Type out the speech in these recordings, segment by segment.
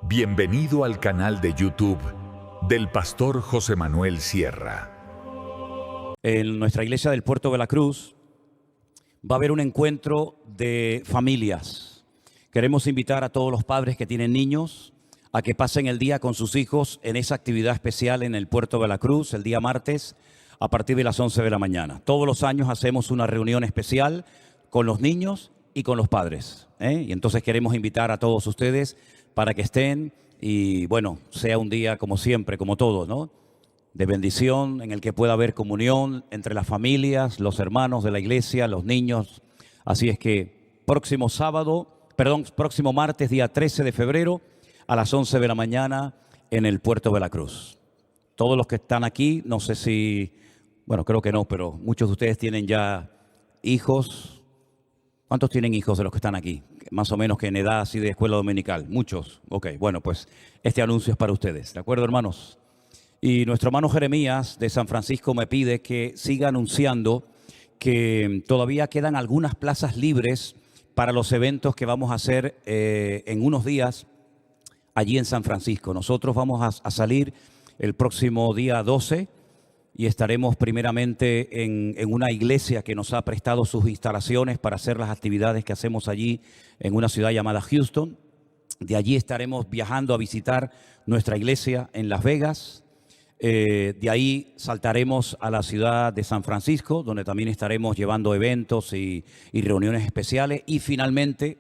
Bienvenido al canal de YouTube del Pastor José Manuel Sierra. En nuestra iglesia del Puerto de la Cruz va a haber un encuentro de familias. Queremos invitar a todos los padres que tienen niños a que pasen el día con sus hijos en esa actividad especial en el Puerto de la Cruz, el día martes, a partir de las 11 de la mañana. Todos los años hacemos una reunión especial con los niños y con los padres, Y entonces queremos invitar a todos ustedes para que estén y, bueno, sea un día como siempre, como todos, ¿no?, de bendición, en el que pueda haber comunión entre las familias, los hermanos de la iglesia, los niños. Así es que próximo martes, día 13 de febrero, a las 11 de la mañana en el Puerto de la Cruz. Todos los que están aquí, no sé si, bueno, creo que no, pero muchos de ustedes tienen ya hijos. ¿Cuántos tienen hijos de los que están aquí? Más o menos que en edad así de escuela dominical. Muchos. Ok, bueno, pues este anuncio es para ustedes. ¿De acuerdo, hermanos? Y nuestro hermano Jeremías de San Francisco me pide que siga anunciando que todavía quedan algunas plazas libres para los eventos que vamos a hacer en unos días allí en San Francisco. Nosotros vamos a salir el próximo día 12 y estaremos primeramente en una iglesia que nos ha prestado sus instalaciones para hacer las actividades que hacemos allí en una ciudad llamada Houston. De allí estaremos viajando a visitar nuestra iglesia en Las Vegas. De ahí saltaremos a la ciudad de San Francisco, donde también estaremos llevando eventos y reuniones especiales. Y finalmente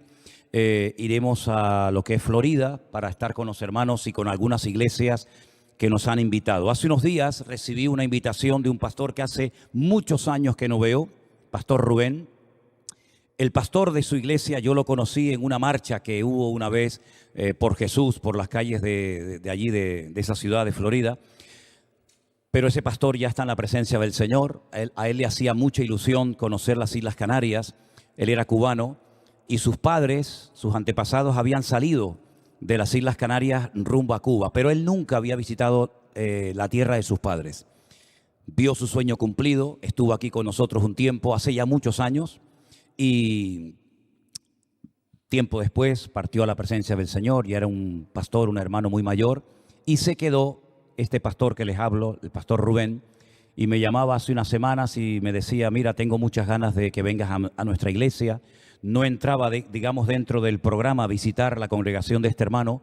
iremos a lo que es Florida para estar con los hermanos y con algunas iglesias que nos han invitado. Hace unos días recibí una invitación de un pastor que hace muchos años que no veo, Pastor Rubén. El pastor de su iglesia yo lo conocí en una marcha que hubo una vez por Jesús, por las calles de allí, de esa ciudad de Florida. Pero ese pastor ya está en la presencia del Señor. A él le hacía mucha ilusión conocer las Islas Canarias. Él era cubano y sus padres, sus antepasados, habían salido de las Islas Canarias rumbo a Cuba. Pero él nunca había visitado la tierra de sus padres. Vio su sueño cumplido, estuvo aquí con nosotros un tiempo, hace ya muchos años. Y tiempo después partió a la presencia del Señor. Ya era un pastor, un hermano muy mayor. Y se quedó este pastor que les hablo, el pastor Rubén, y me llamaba hace unas semanas y me decía: mira, tengo muchas ganas de que vengas a nuestra iglesia. No entraba, digamos, dentro del programa a visitar la congregación de este hermano,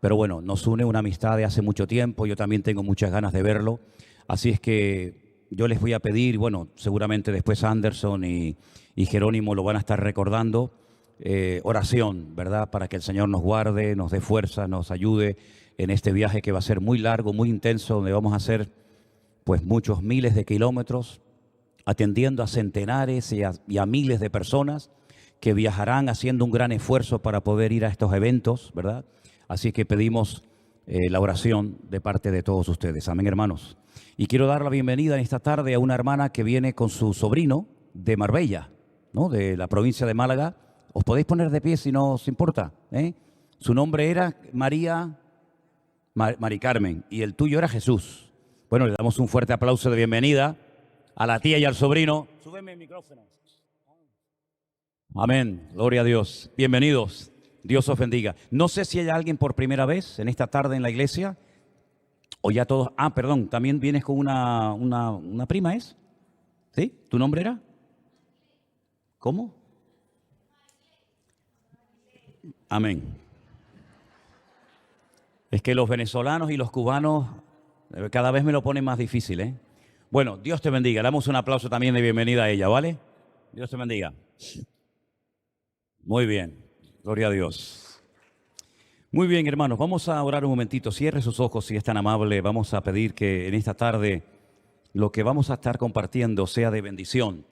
pero bueno, nos une una amistad de hace mucho tiempo. Yo también tengo muchas ganas de verlo. Así es que yo les voy a pedir, bueno, seguramente después Anderson y Jerónimo lo van a estar recordando, oración, ¿verdad? Para que el Señor nos guarde, nos dé fuerza, nos ayude en este viaje que va a ser muy largo, muy intenso, donde vamos a hacer pues muchos miles de kilómetros, atendiendo a centenares y a miles de personas que viajarán haciendo un gran esfuerzo para poder ir a estos eventos, ¿verdad? Así que pedimos la oración de parte de todos ustedes. Amén, hermanos. Y quiero dar la bienvenida en esta tarde a una hermana que viene con su sobrino de Marbella, ¿no?, de la provincia de Málaga. Os podéis poner de pie si no os importa, Su nombre era Mari Carmen, y el tuyo era Jesús. Bueno, le damos un fuerte aplauso de bienvenida a la tía y al sobrino. Súbeme el micrófono. Amén, gloria a Dios. Bienvenidos, Dios os bendiga. No sé si hay alguien por primera vez en esta tarde en la iglesia, o ya todos. Perdón, también vienes con una prima, ¿es? ¿Sí? ¿Tu nombre era? ¿Cómo? Amén. Es que los venezolanos y los cubanos cada vez me lo ponen más difícil, Bueno, Dios te bendiga. Damos un aplauso también de bienvenida a ella, ¿vale? Dios te bendiga. Muy bien. Gloria a Dios. Muy bien, hermanos. Vamos a orar un momentito. Cierre sus ojos si es tan amable. Vamos a pedir que en esta tarde lo que vamos a estar compartiendo sea de bendición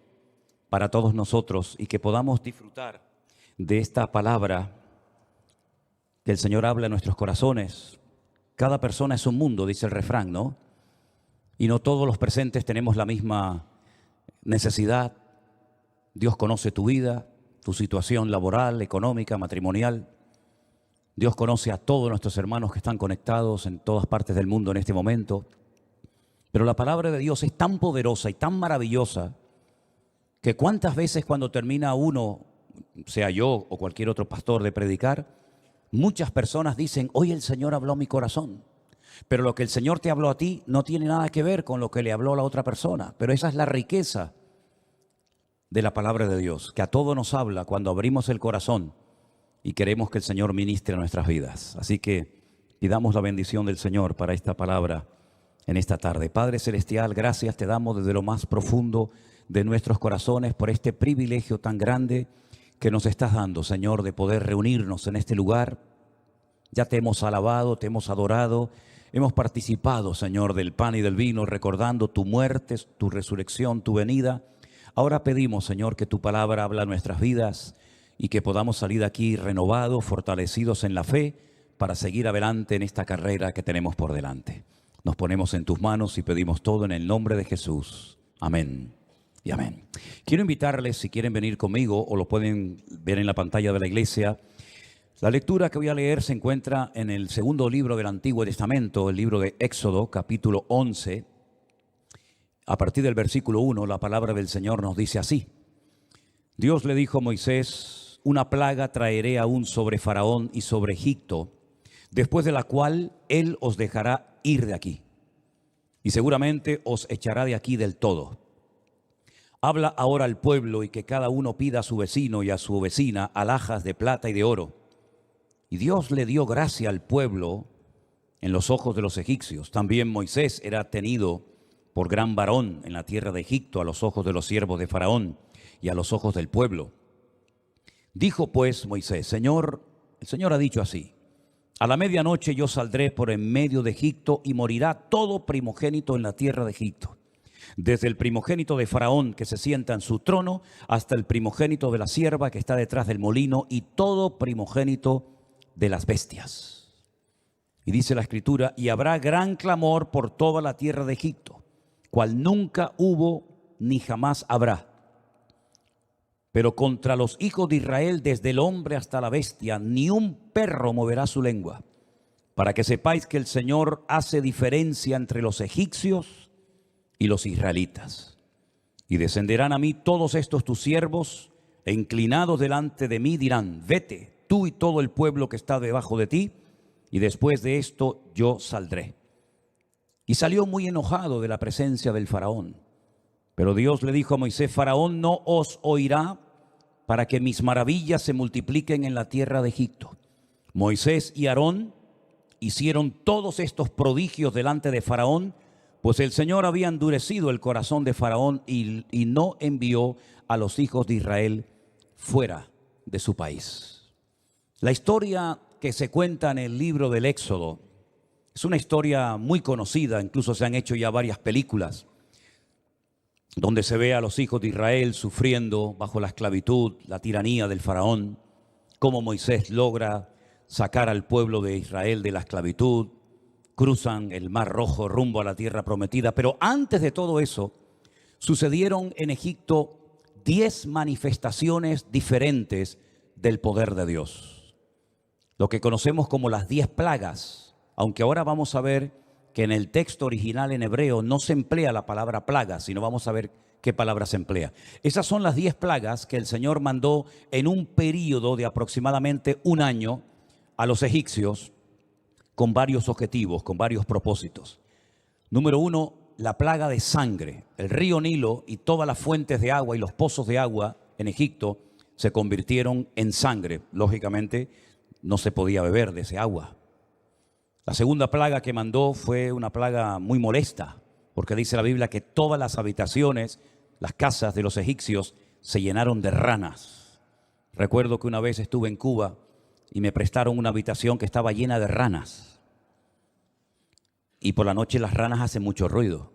para todos nosotros y que podamos disfrutar de esta palabra que el Señor habla en nuestros corazones. Cada persona es un mundo, dice el refrán, ¿no? Y no todos los presentes tenemos la misma necesidad. Dios conoce tu vida, tu situación laboral, económica, matrimonial. Dios conoce a todos nuestros hermanos que están conectados en todas partes del mundo en este momento. Pero la palabra de Dios es tan poderosa y tan maravillosa que cuántas veces cuando termina uno, sea yo o cualquier otro pastor, de predicar, Muchas personas dicen, hoy el Señor habló a mi corazón. Pero lo que el Señor te habló a ti no tiene nada que ver con lo que le habló a la otra persona. Pero esa es la riqueza de la palabra de Dios, que a todos nos habla cuando abrimos el corazón y queremos que el Señor ministre nuestras vidas. Así que pidamos la bendición del Señor para esta palabra en esta tarde. Padre Celestial, gracias te damos desde lo más profundo de nuestros corazones por este privilegio tan grande que nos estás dando, Señor, de poder reunirnos en este lugar. Ya te hemos alabado, te hemos adorado, hemos participado, Señor, del pan y del vino, recordando tu muerte, tu resurrección, tu venida. Ahora pedimos, Señor, que tu palabra habla a nuestras vidas y que podamos salir de aquí renovados, fortalecidos en la fe, para seguir adelante en esta carrera que tenemos por delante. Nos ponemos en tus manos y pedimos todo en el nombre de Jesús. Amén y amén. Quiero invitarles, si quieren venir conmigo, o lo pueden ver en la pantalla de la iglesia. La lectura que voy a leer se encuentra en el segundo libro del Antiguo Testamento, el libro de Éxodo, capítulo 11. A partir del versículo 1, la palabra del Señor nos dice así. Dios le dijo a Moisés, una plaga traeré aún sobre Faraón y sobre Egipto, después de la cual él os dejará ir de aquí, y seguramente os echará de aquí del todo. Habla ahora al pueblo y que cada uno pida a su vecino y a su vecina alhajas de plata y de oro. Y Dios le dio gracia al pueblo en los ojos de los egipcios. También Moisés era tenido por gran varón en la tierra de Egipto a los ojos de los siervos de Faraón y a los ojos del pueblo. Dijo pues Moisés, el Señor ha dicho así, a la medianoche yo saldré por en medio de Egipto y morirá todo primogénito en la tierra de Egipto. Desde el primogénito de Faraón que se sienta en su trono hasta el primogénito de la sierva que está detrás del molino y todo primogénito de las bestias. Y dice la Escritura, y habrá gran clamor por toda la tierra de Egipto, cual nunca hubo ni jamás habrá. Pero contra los hijos de Israel, desde el hombre hasta la bestia, ni un perro moverá su lengua, para que sepáis que el Señor hace diferencia entre los egipcios y los israelitas. Y descenderán a mí todos estos tus siervos, e inclinados delante de mí dirán, vete, tú y todo el pueblo que está debajo de ti, y después de esto yo saldré. Y salió muy enojado de la presencia del faraón. Pero Dios le dijo a Moisés, Faraón no os oirá para que mis maravillas se multipliquen en la tierra de Egipto. Moisés y Aarón hicieron todos estos prodigios delante de Faraón, pues el Señor había endurecido el corazón de Faraón y no envió a los hijos de Israel fuera de su país. La historia que se cuenta en el libro del Éxodo es una historia muy conocida, incluso se han hecho ya varias películas, donde se ve a los hijos de Israel sufriendo bajo la esclavitud, la tiranía del faraón, cómo Moisés logra sacar al pueblo de Israel de la esclavitud, cruzan el Mar Rojo rumbo a la tierra prometida. Pero antes de todo eso, sucedieron en Egipto 10 manifestaciones diferentes del poder de Dios. Lo que conocemos como las 10 plagas, aunque ahora vamos a ver que en el texto original en hebreo no se emplea la palabra plaga, sino vamos a ver qué palabra se emplea. Esas son las 10 plagas que el Señor mandó en un período de aproximadamente un año a los egipcios con varios objetivos, con varios propósitos. Número 1, la plaga de sangre. El río Nilo y todas las fuentes de agua y los pozos de agua en Egipto se convirtieron en sangre. Lógicamente no se podía beber de ese agua. La segunda plaga que mandó fue una plaga muy molesta, porque dice la Biblia que todas las habitaciones, las casas de los egipcios se llenaron de ranas. Recuerdo que una vez estuve en Cuba y me prestaron una habitación que estaba llena de ranas. Y por la noche las ranas hacen mucho ruido.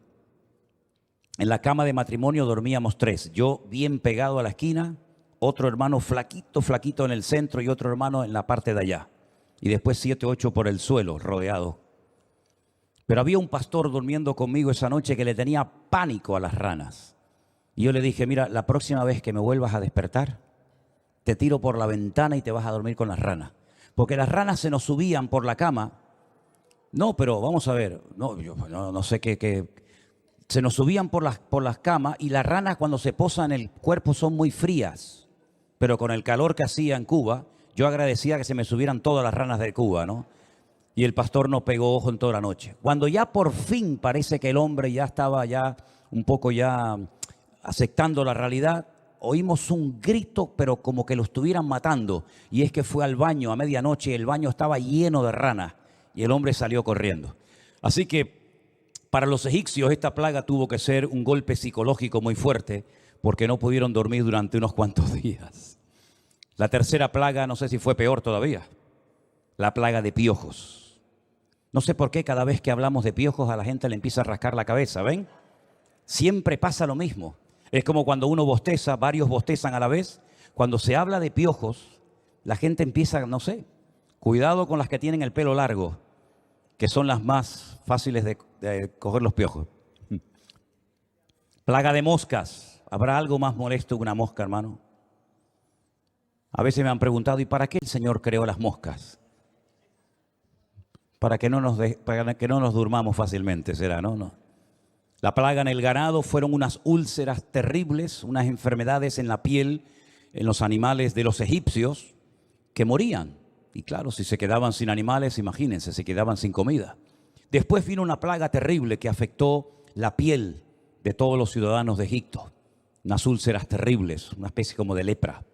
En la cama de matrimonio dormíamos 3, yo bien pegado a la esquina, otro hermano flaquito en el centro y otro hermano en la parte de allá. Y después 7 u 8 por el suelo, rodeados. Pero había un pastor durmiendo conmigo esa noche que le tenía pánico a las ranas. Y yo le dije, mira, la próxima vez que me vuelvas a despertar, te tiro por la ventana y te vas a dormir con las ranas. Porque las ranas se nos subían por la cama. No, pero vamos a ver, no sé qué. Se nos subían por las camas y las ranas cuando se posan en el cuerpo son muy frías. Pero con el calor que hacía en Cuba, yo agradecía que se me subieran todas las ranas de Cuba, ¿no? Y el pastor no pegó ojo en toda la noche. Cuando ya por fin parece que el hombre ya estaba ya un poco ya aceptando la realidad, oímos un grito, pero como que lo estuvieran matando. Y es que fue al baño a medianoche y el baño estaba lleno de ranas y el hombre salió corriendo. Así que para los egipcios esta plaga tuvo que ser un golpe psicológico muy fuerte porque no pudieron dormir durante unos cuantos días. La tercera plaga, no sé si fue peor todavía, la plaga de piojos. No sé por qué cada vez que hablamos de piojos a la gente le empieza a rascar la cabeza, ¿ven? Siempre pasa lo mismo. Es como cuando uno bosteza, varios bostezan a la vez. Cuando se habla de piojos, la gente empieza, no sé, cuidado con las que tienen el pelo largo, que son las más fáciles de coger los piojos. Plaga de moscas. ¿Habrá algo más molesto que una mosca, hermano? A veces me han preguntado, ¿y para qué el Señor creó las moscas? Para que no nos durmamos fácilmente, será, ¿no? No. La plaga en el ganado fueron unas úlceras terribles, unas enfermedades en la piel, en los animales de los egipcios, que morían. Y claro, si se quedaban sin animales, imagínense, se quedaban sin comida. Después vino una plaga terrible que afectó la piel de todos los ciudadanos de Egipto. Unas úlceras terribles, una especie como de lepra.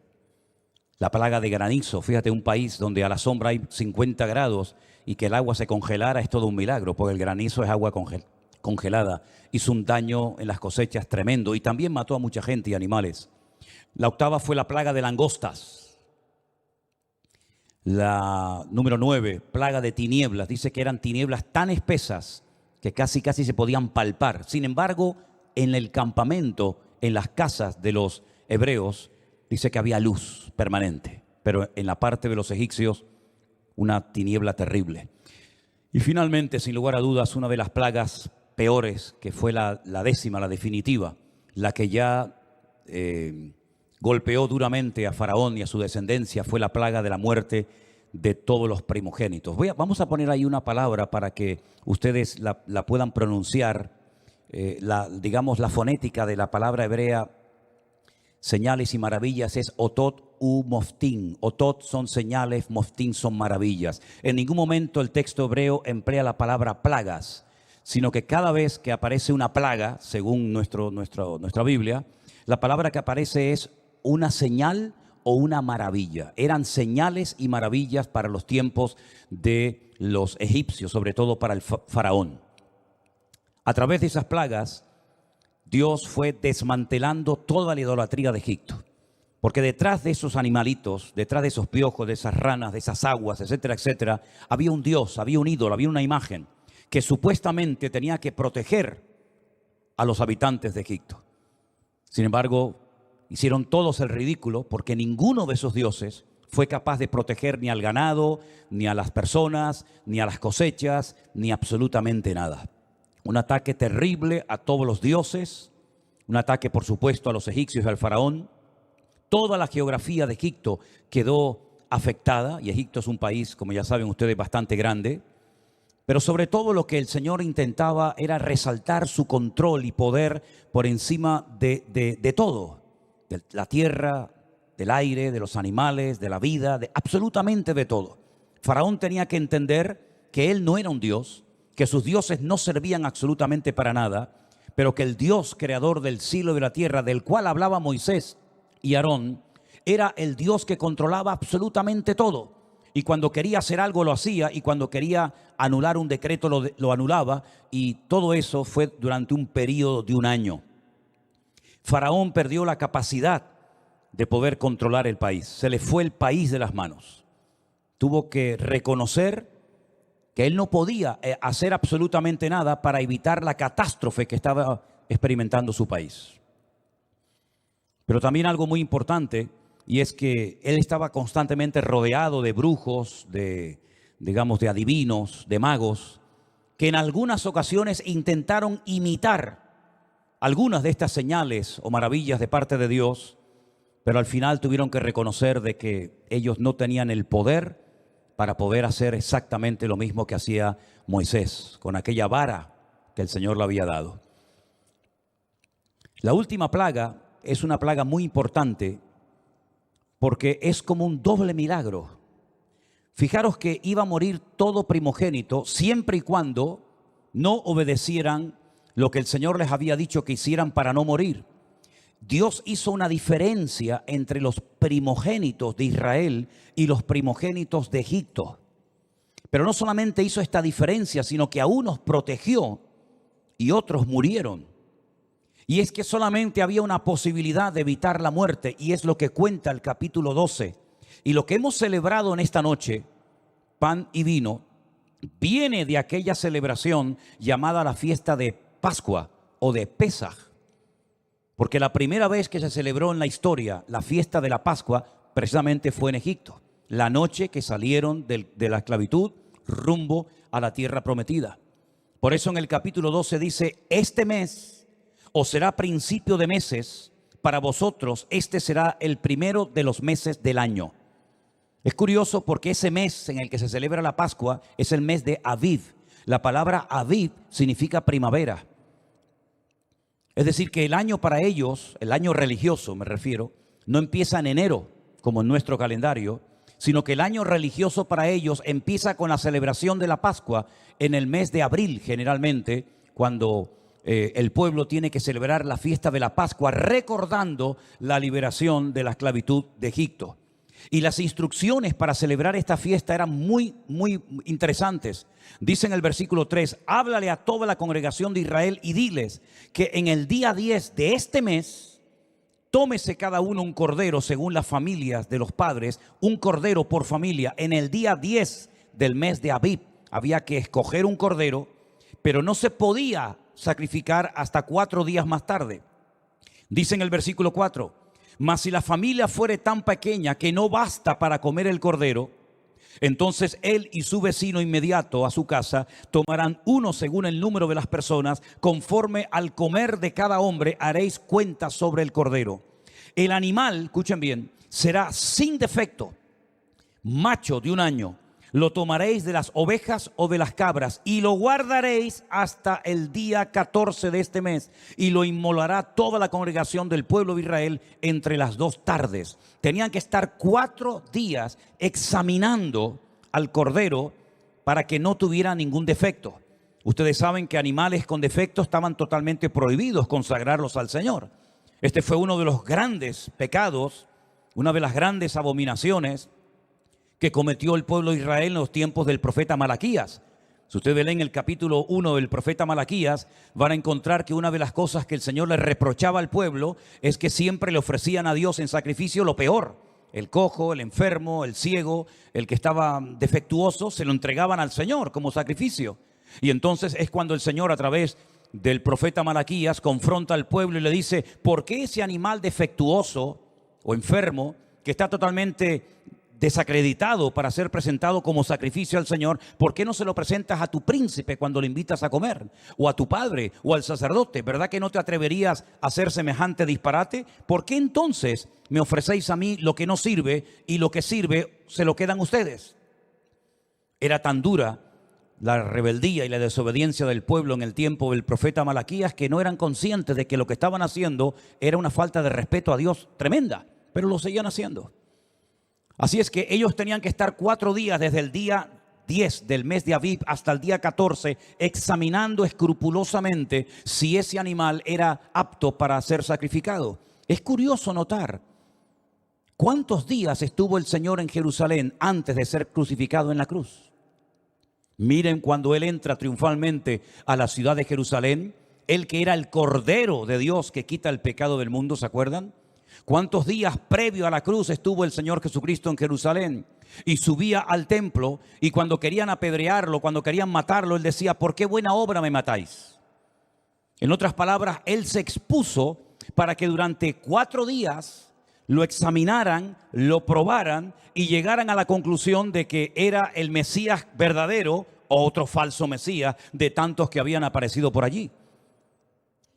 La plaga de granizo, fíjate, un país donde a la sombra hay 50 grados y que el agua se congelara es todo un milagro, porque el granizo es agua congelada. Hizo un daño en las cosechas tremendo y también mató a mucha gente y animales. La octava fue la plaga de langostas. La número 9, plaga de tinieblas. Dice que eran tinieblas tan espesas que casi se podían palpar. Sin embargo, en el campamento, en las casas de los hebreos, dice que había luz permanente. Pero en la parte de los egipcios, una tiniebla terrible. Y finalmente, sin lugar a dudas, una de las plagas peores, que fue la décima, la definitiva, la que ya golpeó duramente a Faraón y a su descendencia, fue la plaga de la muerte de todos los primogénitos. Vamos a poner ahí una palabra para que ustedes la puedan pronunciar, digamos la fonética de la palabra hebrea, señales y maravillas, es otot u moftín. Otot son señales, moftín son maravillas. En ningún momento el texto hebreo emplea la palabra plagas, sino que cada vez que aparece una plaga, según nuestra Biblia, la palabra que aparece es una señal o una maravilla. Eran señales y maravillas para los tiempos de los egipcios, sobre todo para el faraón. A través de esas plagas, Dios fue desmantelando toda la idolatría de Egipto. Porque detrás de esos animalitos, detrás de esos piojos, de esas ranas, de esas aguas, etcétera, etcétera, había un Dios, había un ídolo, había una imagen que supuestamente tenía que proteger a los habitantes de Egipto. Sin embargo, hicieron todos el ridículo porque ninguno de esos dioses fue capaz de proteger ni al ganado, ni a las personas, ni a las cosechas, ni absolutamente nada. Un ataque terrible a todos los dioses, un ataque por supuesto a los egipcios y al faraón. Toda la geografía de Egipto quedó afectada y Egipto es un país, como ya saben ustedes, bastante grande. Pero sobre todo lo que el Señor intentaba era resaltar su control y poder por encima de todo. De la tierra, del aire, de los animales, de la vida, absolutamente de todo. Faraón tenía que entender que él no era un dios, que sus dioses no servían absolutamente para nada, pero que el Dios creador del cielo y de la tierra, del cual hablaba Moisés y Aarón, era el Dios que controlaba absolutamente todo. Y cuando quería hacer algo lo hacía, y cuando quería anular un decreto lo anulaba, y todo eso fue durante un periodo de un año. Faraón perdió la capacidad de poder controlar el país. Se le fue el país de las manos. Tuvo que reconocer que él no podía hacer absolutamente nada para evitar la catástrofe que estaba experimentando su país. Pero también algo muy importante, y es que él estaba constantemente rodeado de brujos, de adivinos, de magos, que en algunas ocasiones intentaron imitar algunas de estas señales o maravillas de parte de Dios, pero al final tuvieron que reconocer de que ellos no tenían el poder para poder hacer exactamente lo mismo que hacía Moisés con aquella vara que el Señor le había dado. La última plaga es una plaga muy importante porque es como un doble milagro. Fijaros que iba a morir todo primogénito siempre y cuando no obedecieran lo que el Señor les había dicho que hicieran para no morir. Dios hizo una diferencia entre los primogénitos de Israel y los primogénitos de Egipto. Pero no solamente hizo esta diferencia, sino que a unos protegió y otros murieron. Y es que solamente había una posibilidad de evitar la muerte, y es lo que cuenta el capítulo 12. Y lo que hemos celebrado en esta noche, pan y vino, viene de aquella celebración llamada la fiesta de Pascua o de Pesaj. Porque la primera vez que se celebró en la historia la fiesta de la Pascua precisamente fue en Egipto, la noche que salieron de la esclavitud rumbo a la tierra prometida. Por eso en el capítulo 12 dice: este mes os será principio de meses, para vosotros este será el primero de los meses del año. Es curioso porque ese mes en el que se celebra la Pascua es el mes de Aviv. La palabra Aviv significa primavera. Es decir, que el año para ellos, el año religioso me refiero, no empieza en enero como en nuestro calendario, sino que el año religioso para ellos empieza con la celebración de la Pascua en el mes de abril, generalmente, cuando el pueblo tiene que celebrar la fiesta de la Pascua, recordando la liberación de la esclavitud de Egipto. Y las instrucciones para celebrar esta fiesta eran muy interesantes. Dice en el versículo 3: háblale a toda la congregación de Israel y diles que en el día 10 de este mes, tómese cada uno un cordero según las familias de los padres, un cordero por familia. En el día 10 del mes de Abib había que escoger un cordero, pero no se podía sacrificar hasta 4 días más tarde. Dice en el versículo 4: mas si la familia fuere tan pequeña que no basta para comer el cordero, entonces él y su vecino inmediato a su casa tomarán uno según el número de las personas, conforme al comer de cada hombre haréis cuenta sobre el cordero. El animal, escuchen bien, será sin defecto, macho de 1 año. Lo tomaréis de las ovejas o de las cabras y lo guardaréis hasta el día 14 de este mes, y lo inmolará toda la congregación del pueblo de Israel entre las 2 tardes. Tenían que estar 4 días examinando al cordero para que no tuviera ningún defecto. Ustedes saben que animales con defectos estaban totalmente prohibidos consagrarlos al Señor. Este fue uno de los grandes pecados, una de las grandes abominaciones que cometió el pueblo de Israel en los tiempos del profeta Malaquías. Si ustedes leen el capítulo 1 del profeta Malaquías, van a encontrar que una de las cosas que el Señor le reprochaba al pueblo es que siempre le ofrecían a Dios en sacrificio lo peor. El cojo, el enfermo, el ciego, el que estaba defectuoso, se lo entregaban al Señor como sacrificio. Y entonces es cuando el Señor, a través del profeta Malaquías, confronta al pueblo y le dice: ¿por qué ese animal defectuoso o enfermo, que está totalmente desacreditado para ser presentado como sacrificio al Señor, por qué no se lo presentas a tu príncipe cuando le invitas a comer? O a tu padre o al sacerdote. ¿Verdad que no te atreverías a hacer semejante disparate? ¿Por qué entonces me ofrecéis a mí lo que no sirve, y lo que sirve se lo quedan ustedes? Era tan dura la rebeldía y la desobediencia del pueblo en el tiempo del profeta Malaquías que no eran conscientes de que lo que estaban haciendo era una falta de respeto a Dios tremenda, pero lo seguían haciendo. Así es que ellos tenían que estar 4 días desde el día 10 del mes de Aviv hasta el día 14 examinando escrupulosamente si ese animal era apto para ser sacrificado. Es curioso notar cuántos días estuvo el Señor en Jerusalén antes de ser crucificado en la cruz. Miren cuando Él entra triunfalmente a la ciudad de Jerusalén, Él que era el Cordero de Dios que quita el pecado del mundo, ¿se acuerdan? ¿Cuántos días previo a la cruz estuvo el Señor Jesucristo en Jerusalén? Y subía al templo, y cuando querían apedrearlo, cuando querían matarlo, Él decía: ¿por qué buena obra me matáis? En otras palabras, Él se expuso para que durante 4 días lo examinaran, lo probaran y llegaran a la conclusión de que era el Mesías verdadero o otro falso Mesías de tantos que habían aparecido por allí.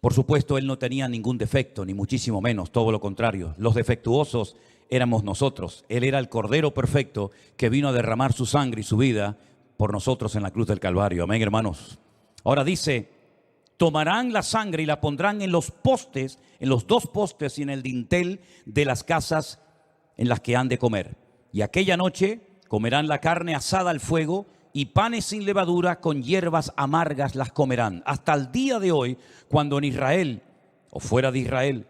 Por supuesto, Él no tenía ningún defecto, ni muchísimo menos, todo lo contrario. Los defectuosos éramos nosotros. Él era el Cordero perfecto que vino a derramar su sangre y su vida por nosotros en la cruz del Calvario. Amén, hermanos. Ahora dice: tomarán la sangre y la pondrán en los postes, en los 2 postes y en el dintel de las casas en las que han de comer. Y aquella noche comerán la carne asada al fuego y panes sin levadura con hierbas amargas las comerán. Hasta el día de hoy, cuando en Israel o fuera de Israel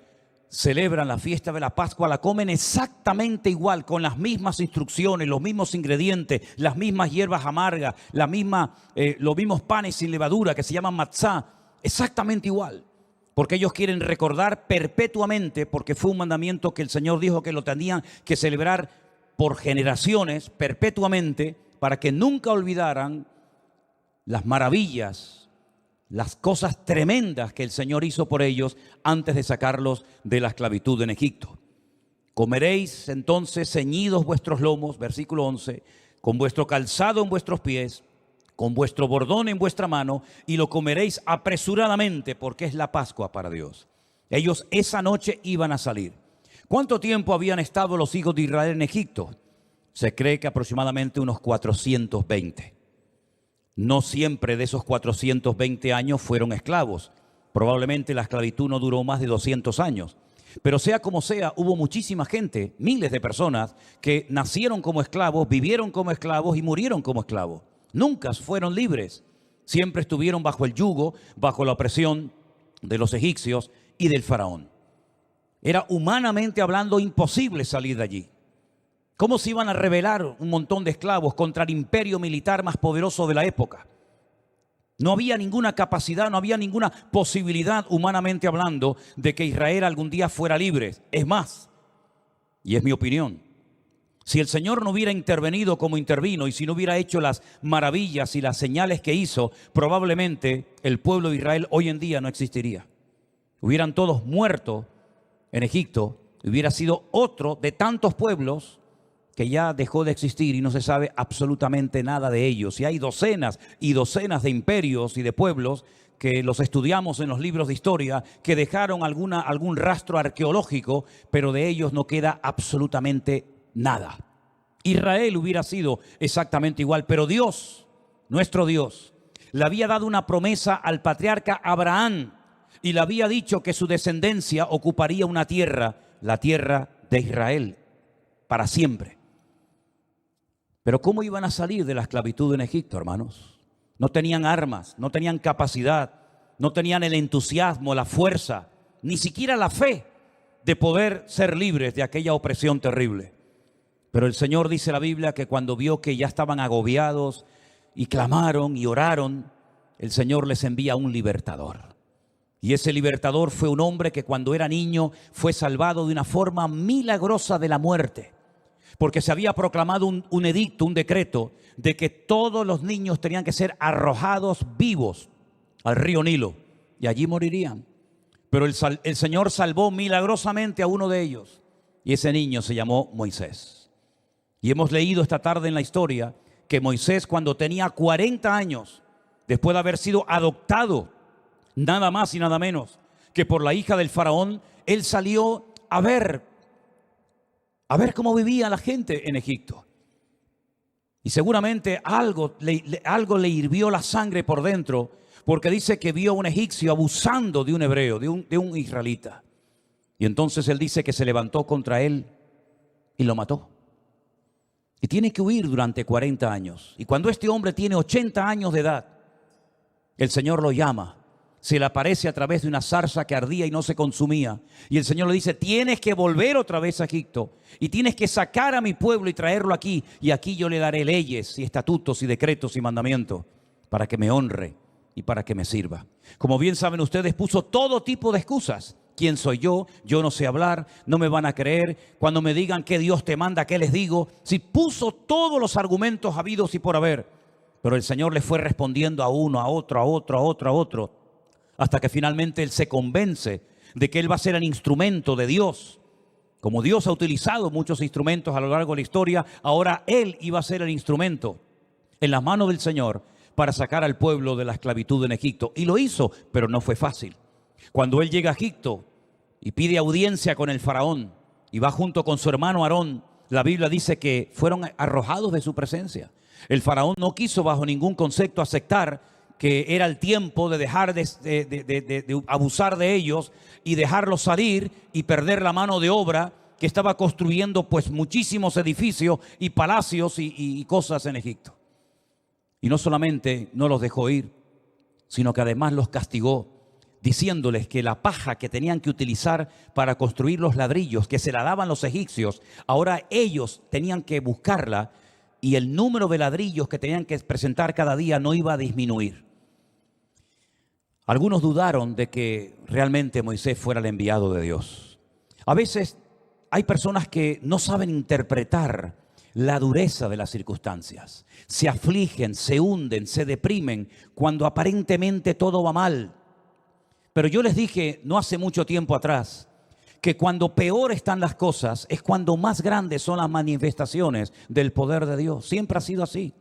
celebran la fiesta de la Pascua, la comen exactamente igual, con las mismas instrucciones, los mismos ingredientes, las mismas hierbas amargas, los mismos panes sin levadura que se llaman matzá, exactamente igual. Porque ellos quieren recordar perpetuamente, porque fue un mandamiento que el Señor dijo que lo tenían que celebrar por generaciones, perpetuamente, para que nunca olvidaran las maravillas, las cosas tremendas que el Señor hizo por ellos antes de sacarlos de la esclavitud en Egipto. Comeréis entonces ceñidos vuestros lomos, versículo 11, con vuestro calzado en vuestros pies, con vuestro bordón en vuestra mano, y lo comeréis apresuradamente, porque es la Pascua para Dios. Ellos esa noche iban a salir. ¿Cuánto tiempo habían estado los hijos de Israel en Egipto? Se cree que aproximadamente unos 420. No siempre de esos 420 años fueron esclavos. Probablemente la esclavitud no duró más de 200 años. Pero sea como sea, hubo muchísima gente, miles de personas, que nacieron como esclavos, vivieron como esclavos y murieron como esclavos. Nunca fueron libres. Siempre estuvieron bajo el yugo, bajo la opresión de los egipcios y del faraón. Era humanamente hablando imposible salir de allí. ¿Cómo se iban a rebelar un montón de esclavos contra el imperio militar más poderoso de la época? No había ninguna capacidad, no había ninguna posibilidad, humanamente hablando, de que Israel algún día fuera libre. Es más, y es mi opinión, si el Señor no hubiera intervenido como intervino y si no hubiera hecho las maravillas y las señales que hizo, probablemente el pueblo de Israel hoy en día no existiría. Hubieran todos muerto en Egipto, hubiera sido otro de tantos pueblos que ya dejó de existir y no se sabe absolutamente nada de ellos. Y hay docenas y docenas de imperios y de pueblos que los estudiamos en los libros de historia, que dejaron algún rastro arqueológico, pero de ellos no queda absolutamente nada. Israel hubiera sido exactamente igual, pero Dios, nuestro Dios, le había dado una promesa al patriarca Abraham y le había dicho que su descendencia ocuparía una tierra, la tierra de Israel, para siempre. Pero ¿cómo iban a salir de la esclavitud en Egipto, hermanos? No tenían armas, no tenían capacidad, no tenían el entusiasmo, la fuerza, ni siquiera la fe de poder ser libres de aquella opresión terrible. Pero el Señor dice en la Biblia que cuando vio que ya estaban agobiados y clamaron y oraron, el Señor les envía un libertador. Y ese libertador fue un hombre que cuando era niño fue salvado de una forma milagrosa de la muerte. Porque se había proclamado un edicto, un decreto, de que todos los niños tenían que ser arrojados vivos al río Nilo y allí morirían. Pero el Señor salvó milagrosamente a uno de ellos y ese niño se llamó Moisés. Y hemos leído esta tarde en la historia que Moisés, cuando tenía 40 años, después de haber sido adoptado, nada más y nada menos que por la hija del faraón, él salió a ver cómo vivía la gente en Egipto. Y seguramente algo le hirvió la sangre por dentro, porque dice que vio a un egipcio abusando de un hebreo, de un israelita. Y entonces él dice que se levantó contra él y lo mató. Y tiene que huir durante 40 años. Y cuando este hombre tiene 80 años de edad, el Señor lo llama. Se le aparece a través de una zarza que ardía y no se consumía. Y el Señor le dice, tienes que volver otra vez a Egipto. Y tienes que sacar a mi pueblo y traerlo aquí. Y aquí yo le daré leyes y estatutos y decretos y mandamientos para que me honre y para que me sirva. Como bien saben ustedes, puso todo tipo de excusas. ¿Quién soy yo? Yo no sé hablar, no me van a creer. Cuando me digan que Dios te manda, ¿qué les digo? Si puso todos los argumentos habidos y por haber. Pero el Señor le fue respondiendo a uno, a otro, hasta que finalmente él se convence de que él va a ser el instrumento de Dios. Como Dios ha utilizado muchos instrumentos a lo largo de la historia, ahora él iba a ser el instrumento en las manos del Señor para sacar al pueblo de la esclavitud en Egipto. Y lo hizo, pero no fue fácil. Cuando él llega a Egipto y pide audiencia con el faraón y va junto con su hermano Aarón, la Biblia dice que fueron arrojados de su presencia. El faraón no quiso bajo ningún concepto aceptar que era el tiempo de dejar de abusar de ellos y dejarlos salir y perder la mano de obra que estaba construyendo pues muchísimos edificios y palacios y cosas en Egipto. Y no solamente no los dejó ir, sino que además los castigó, diciéndoles que la paja que tenían que utilizar para construir los ladrillos que se la daban los egipcios, ahora ellos tenían que buscarla, y el número de ladrillos que tenían que presentar cada día no iba a disminuir. Algunos dudaron de que realmente Moisés fuera el enviado de Dios. A veces hay personas que no saben interpretar la dureza de las circunstancias. Se afligen, se hunden, se deprimen cuando aparentemente todo va mal. Pero yo les dije no hace mucho tiempo atrás que cuando peor están las cosas es cuando más grandes son las manifestaciones del poder de Dios. Siempre ha sido así.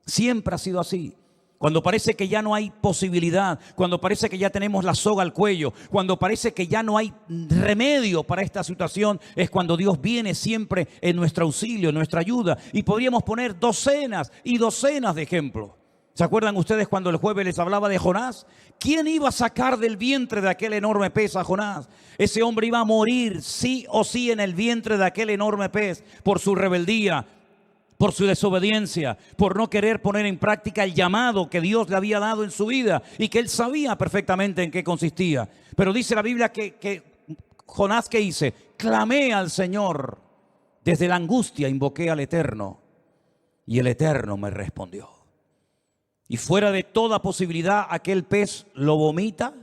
Siempre ha sido así. Cuando parece que ya no hay posibilidad, cuando parece que ya tenemos la soga al cuello, cuando parece que ya no hay remedio para esta situación, es cuando Dios viene siempre en nuestro auxilio, en nuestra ayuda. Y podríamos poner docenas y docenas de ejemplos. ¿Se acuerdan ustedes cuando el jueves les hablaba de Jonás? ¿Quién iba a sacar del vientre de aquel enorme pez a Jonás? Ese hombre iba a morir sí o sí en el vientre de aquel enorme pez por su rebeldía, por su desobediencia, por no querer poner en práctica el llamado que Dios le había dado en su vida y que él sabía perfectamente en qué consistía. Pero dice la Biblia que Jonás, ¿qué hice? Clamé al Señor, desde la angustia invoqué al Eterno y el Eterno me respondió. Y fuera de toda posibilidad, aquel pez lo vomita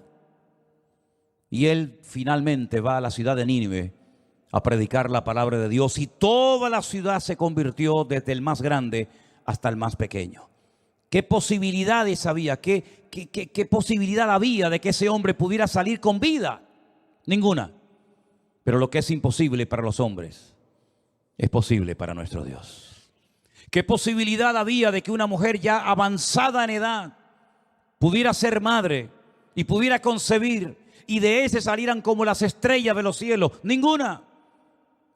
y él finalmente va a la ciudad de Nínive a predicar la palabra de Dios, y toda la ciudad se convirtió desde el más grande hasta el más pequeño. ¿Qué posibilidades había? ¿Qué posibilidad había de que ese hombre pudiera salir con vida? Ninguna. Pero lo que es imposible para los hombres es posible para nuestro Dios. ¿Qué posibilidad había de que una mujer ya avanzada en edad pudiera ser madre y pudiera concebir y de ese salieran como las estrellas de los cielos? Ninguna.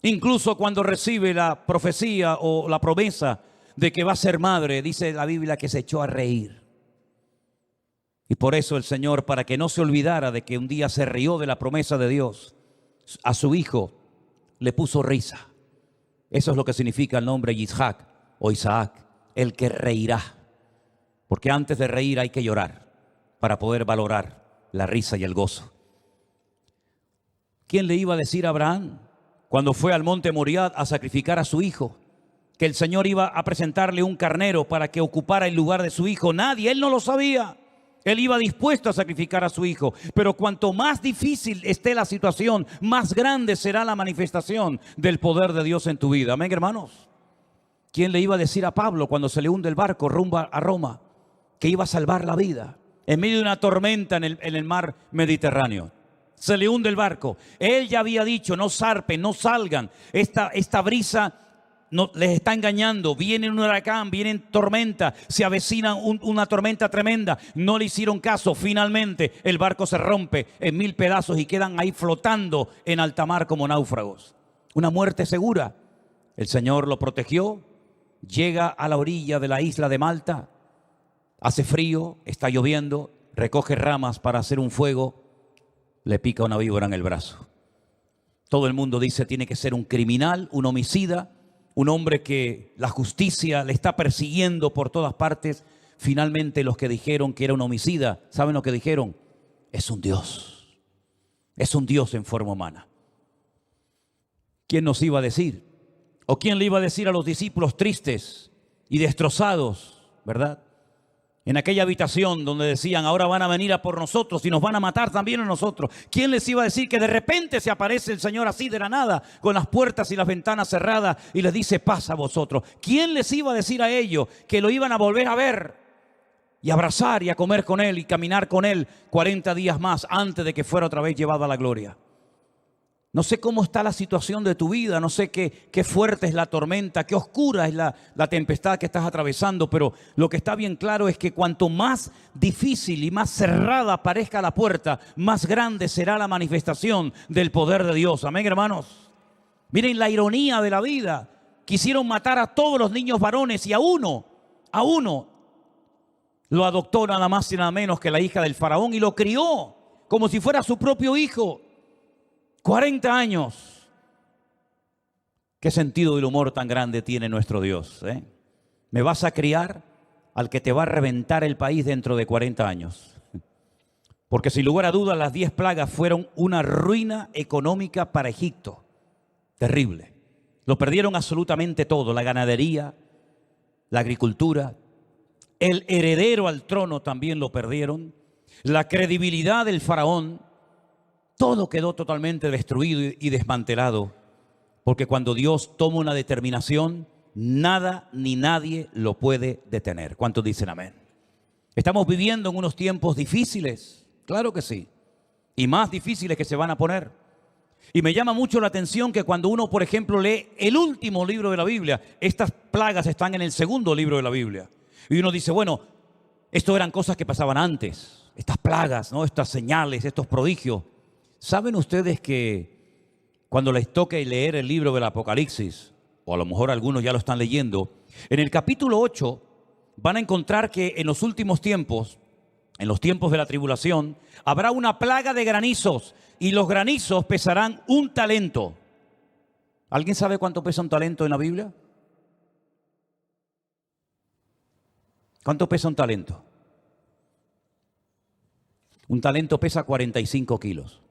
Incluso cuando recibe la profecía o la promesa de que va a ser madre, dice la Biblia que se echó a reír. Y por eso el Señor, para que no se olvidara de que un día se rió de la promesa de Dios, a su hijo le puso risa. Eso es lo que significa el nombre Yitzhak o Isaac, el que reirá. Porque antes de reír hay que llorar para poder valorar la risa y el gozo. ¿Quién le iba a decir a Abraham, cuando fue al monte Moriah a sacrificar a su hijo, que el Señor iba a presentarle un carnero para que ocupara el lugar de su hijo? Nadie, él no lo sabía. Él iba dispuesto a sacrificar a su hijo. Pero cuanto más difícil esté la situación, más grande será la manifestación del poder de Dios en tu vida. Amén, hermanos. ¿Quién le iba a decir a Pablo cuando se le hunde el barco rumbo a Roma que iba a salvar la vida en medio de una tormenta en el mar Mediterráneo? Se le hunde el barco. Él ya había dicho, no zarpen, no salgan. Esta brisa no, les está engañando. Viene un huracán, viene tormenta, se avecina una tormenta tremenda. No le hicieron caso. Finalmente el barco se rompe en 1000 pedazos y quedan ahí flotando en alta mar como náufragos. Una muerte segura. El Señor lo protegió. Llega a la orilla de la isla de Malta. Hace frío, está lloviendo. Recoge ramas para hacer un fuego. Le pica una víbora en el brazo. Todo el mundo dice tiene que ser un criminal, un homicida, un hombre que la justicia le está persiguiendo por todas partes. Finalmente los que dijeron que era un homicida, ¿saben lo que dijeron? Es un Dios. Es un Dios en forma humana. ¿Quién nos iba a decir? ¿O quién le iba a decir a los discípulos tristes y destrozados, verdad? En aquella habitación donde decían, ahora van a venir a por nosotros y nos van a matar también a nosotros. ¿Quién les iba a decir que de repente se aparece el Señor así de la nada, con las puertas y las ventanas cerradas y les dice, paz a vosotros? ¿Quién les iba a decir a ellos que lo iban a volver a ver y abrazar y a comer con Él y caminar con Él 40 días más antes de que fuera otra vez llevado a la gloria? No sé cómo está la situación de tu vida, no sé qué fuerte es la tormenta, qué oscura es la tempestad que estás atravesando, pero lo que está bien claro es que cuanto más difícil y más cerrada parezca la puerta, más grande será la manifestación del poder de Dios. Amén, hermanos. Miren la ironía de la vida. Quisieron matar a todos los niños varones y a uno lo adoptó nada más y nada menos que la hija del faraón y lo crió como si fuera su propio hijo. 40 años Qué sentido del humor tan grande tiene nuestro Dios, ¿eh? Me vas a criar al que te va a reventar el país dentro de 40 años. Porque sin lugar a dudas las 10 plagas fueron una ruina económica para Egipto. Terrible. Lo perdieron absolutamente todo, la ganadería, la agricultura, el heredero al trono también lo perdieron, la credibilidad del faraón, todo quedó totalmente destruido y desmantelado. Porque cuando Dios toma una determinación, nada ni nadie lo puede detener. ¿Cuántos dicen amén? Estamos viviendo en unos tiempos difíciles, claro que sí, y más difíciles que se van a poner. Y me llama mucho la atención que cuando uno, por ejemplo, lee el último libro de la Biblia, estas plagas están en el segundo libro de la Biblia. Y uno dice, bueno, esto eran cosas que pasaban antes, estas plagas, ¿no? Estas señales, estos prodigios. ¿Saben ustedes que cuando les toque leer el libro del Apocalipsis, o a lo mejor algunos ya lo están leyendo, en el capítulo 8 van a encontrar que en los últimos tiempos, en los tiempos de la tribulación, habrá una plaga de granizos y los granizos pesarán 1 talento. ¿Alguien sabe cuánto pesa 1 talento en la Biblia? ¿Cuánto pesa 1 talento? 1 talento pesa 45 kilos.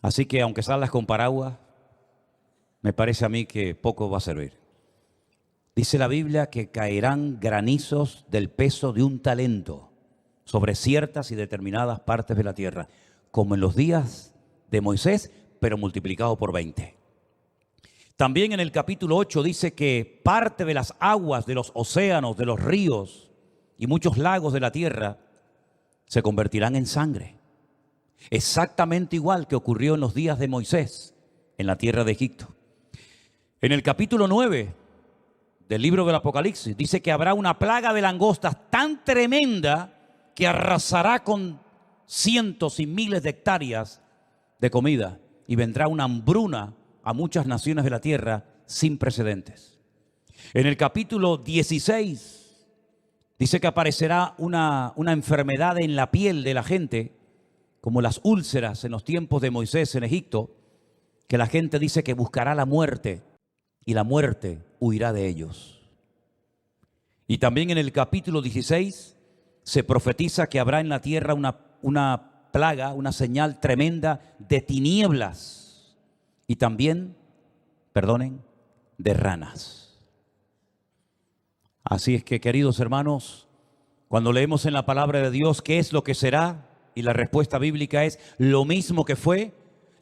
Así que aunque salgas con paraguas, me parece a mí que poco va a servir. Dice la Biblia que caerán granizos del peso de 1 talento sobre ciertas y determinadas partes de la tierra, como en los días de Moisés, pero multiplicado por 20. También en el capítulo 8 dice que parte de las aguas de los océanos, de los ríos y muchos lagos de la tierra se convertirán en sangre. Exactamente igual que ocurrió en los días de Moisés en la tierra de Egipto. En el capítulo 9 del libro del Apocalipsis dice que habrá una plaga de langostas tan tremenda que arrasará con cientos y miles de hectáreas de comida y vendrá una hambruna a muchas naciones de la tierra sin precedentes. En el capítulo 16 dice que aparecerá una enfermedad en la piel de la gente, como las úlceras en los tiempos de Moisés en Egipto, que la gente dice que buscará la muerte y la muerte huirá de ellos. Y también en el capítulo 16 se profetiza que habrá en la tierra una plaga, una señal tremenda de tinieblas y también, de ranas. Así es que, queridos hermanos, cuando leemos en la palabra de Dios qué es lo que será, y la respuesta bíblica es lo mismo que fue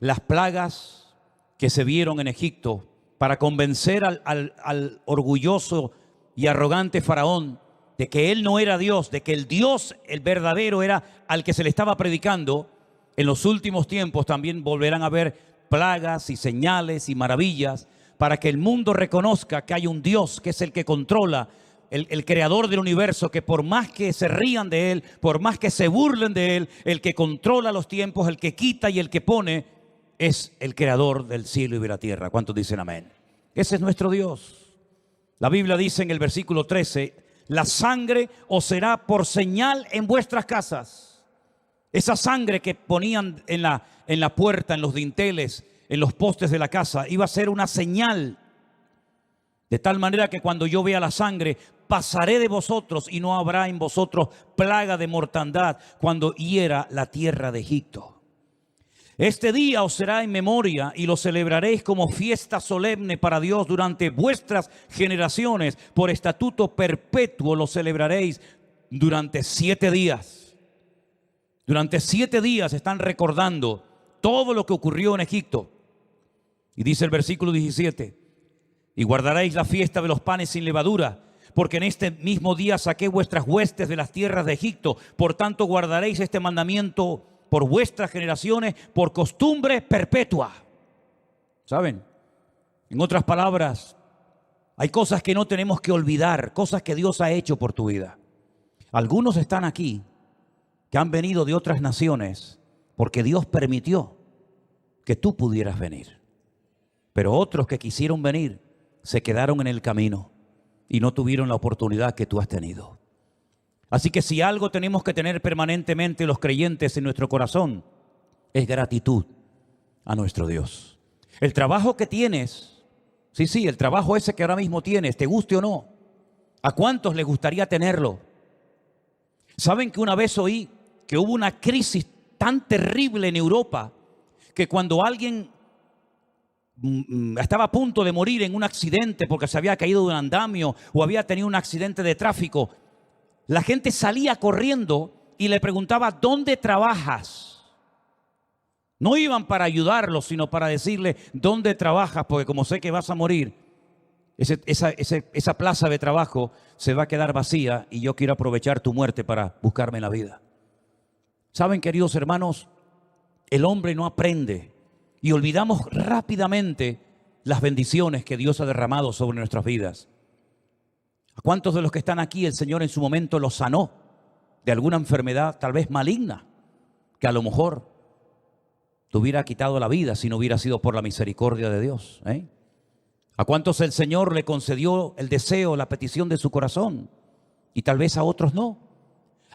las plagas que se vieron en Egipto para convencer al orgulloso y arrogante faraón de que él no era Dios, de que el Dios, el verdadero, era al que se le estaba predicando. En los últimos tiempos también volverán a haber plagas y señales y maravillas para que el mundo reconozca que hay un Dios que es el que controla, el creador del universo, que por más que se rían de él, por más que se burlen de él, el que controla los tiempos, el que quita y el que pone, es el creador del cielo y de la tierra. ¿Cuántos dicen amén? Ese es nuestro Dios. La Biblia dice en el versículo 13, la sangre os será por señal en vuestras casas. Esa sangre que ponían en la puerta, en los dinteles, en los postes de la casa, iba a ser una señal. De tal manera que cuando yo vea la sangre, pasaré de vosotros y no habrá en vosotros plaga de mortandad cuando hiera la tierra de Egipto. Este día os será en memoria y lo celebraréis como fiesta solemne para Dios durante vuestras generaciones. Por estatuto perpetuo lo celebraréis durante 7 días. Durante 7 días están recordando todo lo que ocurrió en Egipto. Y dice el versículo 17, y guardaréis la fiesta de los panes sin levadura, porque en este mismo día saqué vuestras huestes de las tierras de Egipto. Por tanto guardaréis este mandamiento por vuestras generaciones, por costumbre perpetua. ¿Saben? En otras palabras, hay cosas que no tenemos que olvidar, cosas que Dios ha hecho por tu vida. Algunos están aquí que han venido de otras naciones porque Dios permitió que tú pudieras venir. Pero otros que quisieron venir se quedaron en el camino y no tuvieron la oportunidad que tú has tenido. Así que si algo tenemos que tener permanentemente los creyentes en nuestro corazón, es gratitud a nuestro Dios. El trabajo que tienes, sí, el trabajo ese que ahora mismo tienes, te guste o no, ¿a cuántos les gustaría tenerlo? ¿Saben que una vez oí que hubo una crisis tan terrible en Europa que cuando alguien estaba a punto de morir en un accidente porque se había caído de un andamio o había tenido un accidente de tráfico, la gente salía corriendo y le preguntaba, ¿dónde trabajas? No iban para ayudarlo, sino para decirle, ¿dónde trabajas? Porque como sé que vas a morir, esa plaza de trabajo se va a quedar vacía y yo quiero aprovechar tu muerte para buscarme la vida. ¿Saben, queridos hermanos? El hombre no aprende y olvidamos rápidamente las bendiciones que Dios ha derramado sobre nuestras vidas. ¿A cuántos de los que están aquí el Señor en su momento los sanó de alguna enfermedad tal vez maligna que a lo mejor te hubiera quitado la vida si no hubiera sido por la misericordia de Dios? ¿A cuántos el Señor le concedió el deseo, la petición de su corazón? Y tal vez a otros no.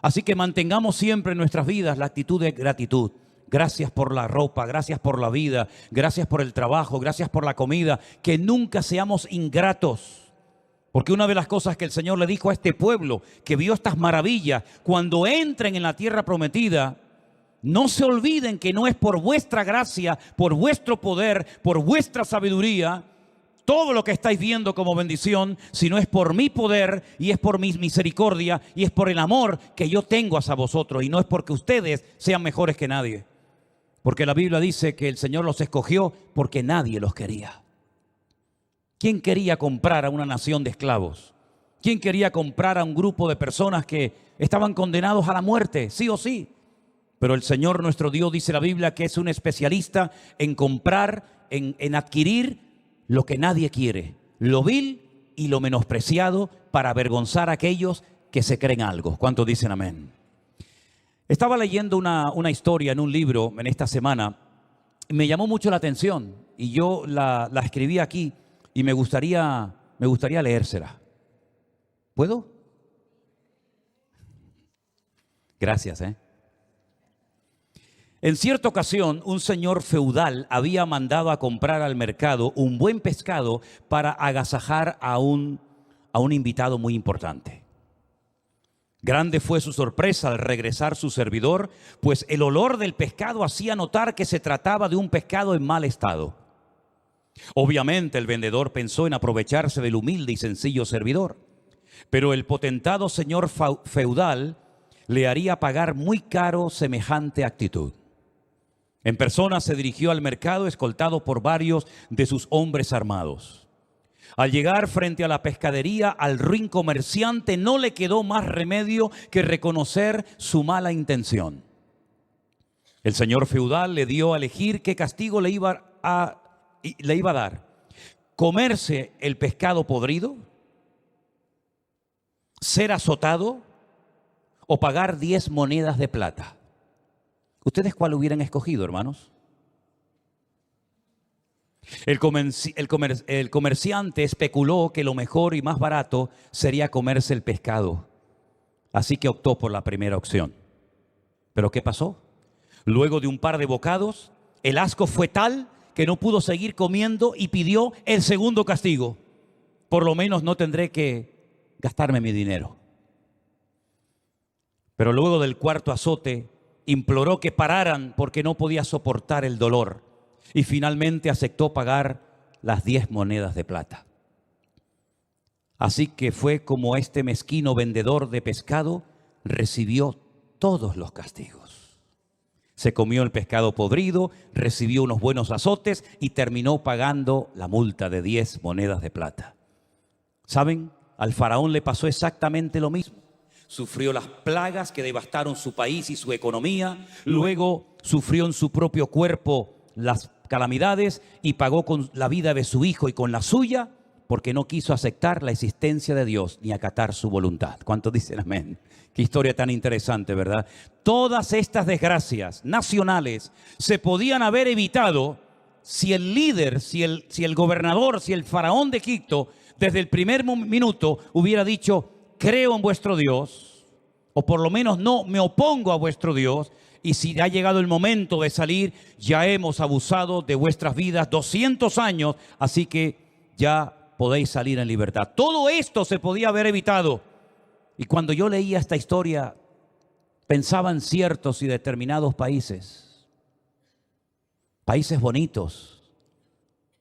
Así que mantengamos siempre en nuestras vidas la actitud de gratitud. Gracias por la ropa, gracias por la vida, gracias por el trabajo, gracias por la comida. Que nunca seamos ingratos. Porque una de las cosas que el Señor le dijo a este pueblo que vio estas maravillas, cuando entren en la tierra prometida, no se olviden que no es por vuestra gracia, por vuestro poder, por vuestra sabiduría, todo lo que estáis viendo como bendición, sino es por mi poder y es por mi misericordia y es por el amor que yo tengo hacia vosotros y no es porque ustedes sean mejores que nadie. Porque la Biblia dice que el Señor los escogió porque nadie los quería. ¿Quién quería comprar a una nación de esclavos? ¿Quién quería comprar a un grupo de personas que estaban condenados a la muerte, sí o sí? Pero el Señor nuestro Dios, dice la Biblia, que es un especialista en comprar, en adquirir lo que nadie quiere, lo vil y lo menospreciado, para avergonzar a aquellos que se creen algo. ¿Cuántos dicen amén? Estaba leyendo una historia en un libro en esta semana, me llamó mucho la atención y yo la escribí aquí y me gustaría leérsela. ¿Puedo? Gracias, En cierta ocasión, un señor feudal había mandado a comprar al mercado un buen pescado para agasajar a un invitado muy importante. Grande fue su sorpresa al regresar su servidor, pues el olor del pescado hacía notar que se trataba de un pescado en mal estado. Obviamente el vendedor pensó en aprovecharse del humilde y sencillo servidor, pero el potentado señor feudal le haría pagar muy caro semejante actitud. En persona se dirigió al mercado escoltado por varios de sus hombres armados. Al llegar frente a la pescadería, al ruin comerciante no le quedó más remedio que reconocer su mala intención. El señor feudal le dio a elegir qué castigo le iba a dar: comerse el pescado podrido, ser azotado o pagar 10 monedas de plata. ¿Ustedes cuál hubieran escogido, hermanos? El comerciante especuló que lo mejor y más barato sería comerse el pescado. Así que optó por la primera opción. ¿Pero qué pasó? Luego de un par de bocados, el asco fue tal que no pudo seguir comiendo y pidió el segundo castigo. Por lo menos no tendré que gastarme mi dinero. Pero luego del cuarto azote, imploró que pararan porque no podía soportar el dolor y finalmente aceptó pagar las 10 monedas de plata. Así que fue como este mezquino vendedor de pescado recibió todos los castigos. Se comió el pescado podrido, recibió unos buenos azotes y terminó pagando la multa de 10 monedas de plata. ¿Saben? Al faraón le pasó exactamente lo mismo. Sufrió las plagas que devastaron su país y su economía. Luego sufrió en su propio cuerpo las calamidades y pagó con la vida de su hijo y con la suya porque no quiso aceptar la existencia de Dios ni acatar su voluntad. ¿Cuántos dicen amén? Qué historia tan interesante, ¿verdad? Todas estas desgracias nacionales se podían haber evitado si el líder, si el gobernador, si el faraón de Egipto desde el primer minuto hubiera dicho: creo en vuestro Dios, o por lo menos no me opongo a vuestro Dios, Y si ha llegado el momento de salir, ya hemos abusado de vuestras vidas 200 años, así que ya podéis salir en libertad. Todo esto se podía haber evitado. Y cuando yo leía esta historia, pensaba en ciertos y determinados países. Países bonitos,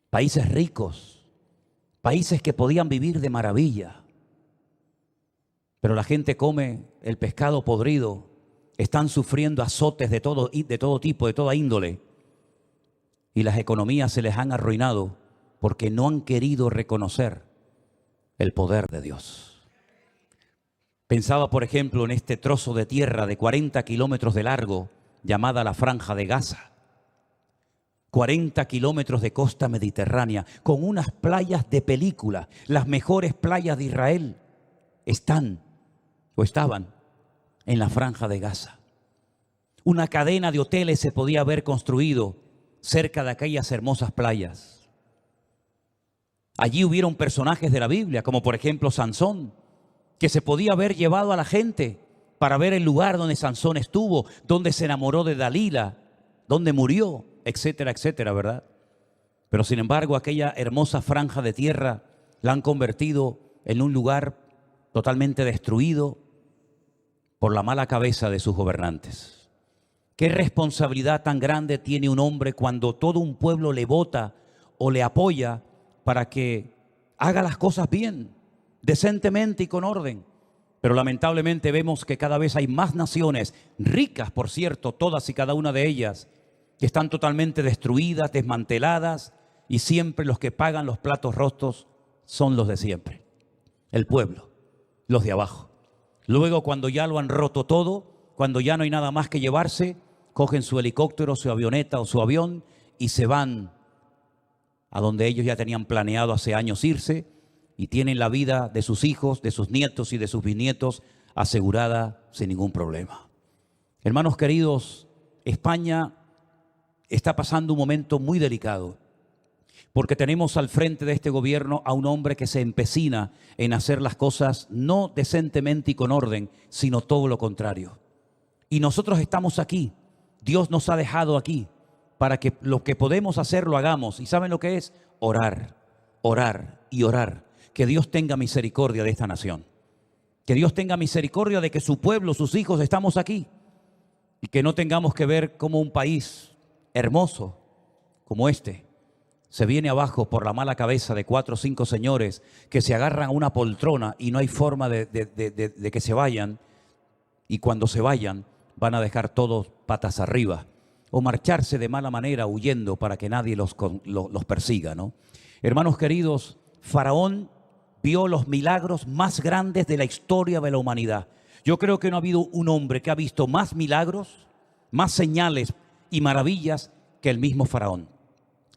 países ricos, países que podían vivir de maravilla. Pero la gente come el pescado podrido, están sufriendo azotes de todo tipo, de toda índole. Y las economías se les han arruinado porque no han querido reconocer el poder de Dios. Pensaba, por ejemplo, en este trozo de tierra de 40 kilómetros de largo, llamada la Franja de Gaza. 40 kilómetros de costa mediterránea, con unas playas de película. Las mejores playas de Israel estaban en la Franja de Gaza. Una cadena de hoteles se podía haber construido cerca de aquellas hermosas playas. Allí hubieron personajes de la Biblia, como por ejemplo Sansón, que se podía haber llevado a la gente para ver el lugar donde Sansón estuvo, donde se enamoró de Dalila, donde murió, etcétera, etcétera, ¿verdad? Pero sin embargo, aquella hermosa franja de tierra la han convertido en un lugar totalmente destruido por la mala cabeza de sus gobernantes. ¿Qué responsabilidad tan grande tiene un hombre cuando todo un pueblo le vota o le apoya para que haga las cosas bien, decentemente y con orden? Pero lamentablemente vemos que cada vez hay más naciones, ricas por cierto, todas y cada una de ellas, que están totalmente destruidas, desmanteladas, y siempre los que pagan los platos rotos son los de siempre, el pueblo, los de abajo. Luego, cuando ya lo han roto todo, cuando ya no hay nada más que llevarse, cogen su helicóptero, su avioneta o su avión y se van a donde ellos ya tenían planeado hace años irse, y tienen la vida de sus hijos, de sus nietos y de sus bisnietos asegurada sin ningún problema. Hermanos queridos, España está pasando un momento muy delicado, porque tenemos al frente de este gobierno a un hombre que se empecina en hacer las cosas no decentemente y con orden, sino todo lo contrario. Y nosotros estamos aquí, Dios nos ha dejado aquí para que lo que podemos hacer lo hagamos. ¿Y saben lo que es? Orar, orar y orar. Que Dios tenga misericordia de esta nación. Que Dios tenga misericordia de que su pueblo, sus hijos, estamos aquí. Y que no tengamos que ver cómo un país hermoso como este se viene abajo por la mala cabeza de 4 o 5 señores que se agarran a una poltrona y no hay forma de que se vayan. Y cuando se vayan van a dejar todos patas arriba o marcharse de mala manera huyendo para que nadie los persiga, ¿no? Hermanos queridos, Faraón vio los milagros más grandes de la historia de la humanidad. Yo creo que no ha habido un hombre que ha visto más milagros, más señales y maravillas que el mismo Faraón.